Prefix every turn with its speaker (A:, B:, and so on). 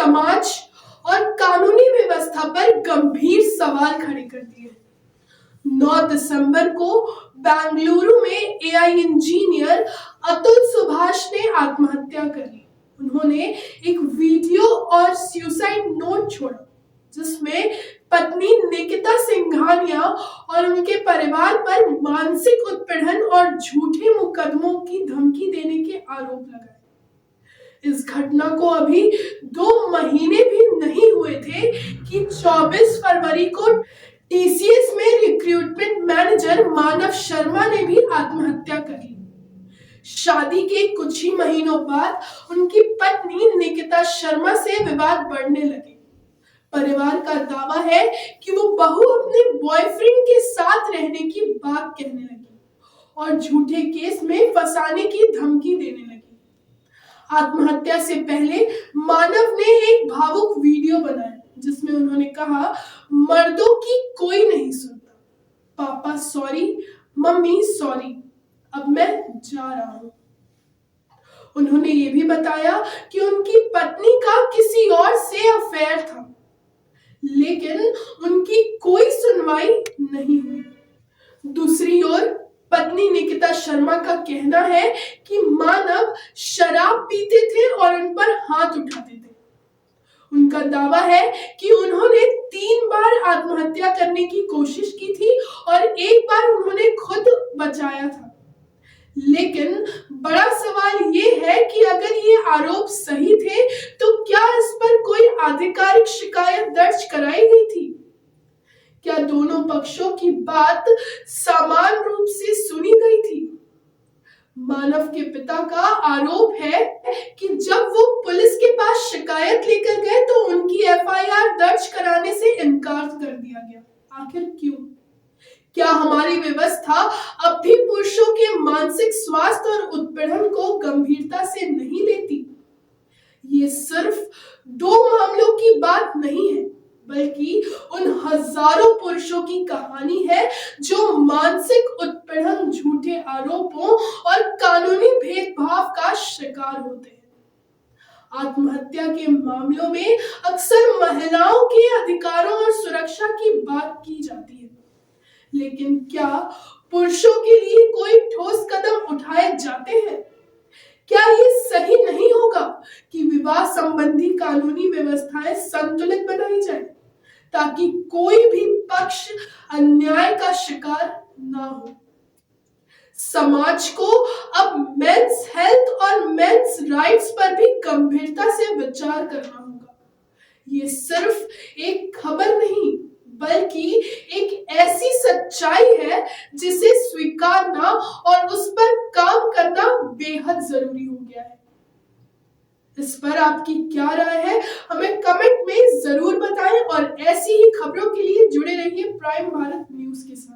A: समाज और कानूनी व्यवस्था पर गंभीर सवाल खड़े कर दिए। 9 दिसंबर को बेंगलुरु में एआई इंजीनियर अतुल सुभाष ने आत्महत्या कर ली। उन्होंने एक वीडियो और सुसाइड नोट छोड़ा जिसमें पत्नी निकिता सिंघानिया और उनके परिवार पर मानसिक उत्पीड़न और झूठे मुकदमों की धमकी देने के आरोप लगाए। इस घटना को अभी 2 महीने भी नहीं हुए थे कि 24 फरवरी को टीसीएस में रिक्रूटमेंट मैनेजर मानव शर्मा ने भी आत्महत्या कर ली। शादी के कुछ ही महीनों बाद उनकी पत्नी निकिता शर्मा से विवाद बढ़ने लगे। परिवार का दावा है कि वो बहू अपने बॉयफ्रेंड के साथ रहने की बात कहने लगी और झूठे केस में फंसाने की धमकी देने लगी। आत्महत्या से पहले मानव ने एक भावुक वीडियो बनाया जिसमें उन्होंने कहा, मर्दों की कोई नहीं सुनता, पापा सॉरी, मम्मी सॉरी, अब मैं जा रहा हूं। उन्होंने ये भी बताया कि उनकी पत्नी का किसी और से अफेयर था, लेकिन उनकी कोई सुनवाई नहीं हुई। दूसरी ओर पत्नी निकिता शर्मा का कहना है कि मानव शराब पीते थे और उन पर हाथ उठाते थे। उनका दावा है कि उन्होंने 3 बार आत्महत्या करने की कोशिश की थी और एक बार उन्होंने खुद बचाया था। लेकिन बड़ा सवाल ये है कि अगर ये आरोप सही थे तो क्या इस पर कोई आधिकारिक शिकायत दर्ज कराई गई थी? क्या दोनों पक्षों की बात समान रूप से सुनी गई थी? मानव के पिता का आरोप है कि जब वो पुलिस के पास शिकायत लेकर गए तो उनकी एफआईआर दर्ज कराने से इनकार कर दिया गया। आखिर क्यों? क्या हमारी व्यवस्था अब भी पुरुषों के मानसिक स्वास्थ्य और उत्पीड़न को गंभीरता से नहीं लेती? ये सिर्फ 2 मामलों की बात नहीं है, बल्कि उन हजारों पुरुषों की कहानी है जो मानसिक उत्पीड़न, झूठे आरोपों और कानूनी भेदभाव का शिकार होते हैं। आत्महत्या के मामलों में अक्सर महिलाओं के अधिकारों और सुरक्षा की बात की जाती है, लेकिन क्या पुरुषों के लिए कोई ठोस कदम उठाए जाते हैं? क्या ये सही नहीं होगा कि विवाह संबंधी कानूनी व्यवस्थाएं संतुलित बनाई जाए ताकि कोई भी पक्ष अन्याय का शिकार ना हो? समाज को अब मेंस हेल्थ और मेंस राइट्स पर भी गंभीरता से विचार करना होगा। ये सिर्फ एक खबर नहीं, बल्कि एक ऐसी सच्चाई है जिसे स्वीकारना और उस पर काम करना बेहद जरूरी हो गया है। इस पर आपकी क्या राय है? हमें कमेंट में जरूर बताएं और ऐसी ही खबरों के लिए जुड़े रहिए प्राइम भारत न्यूज के साथ।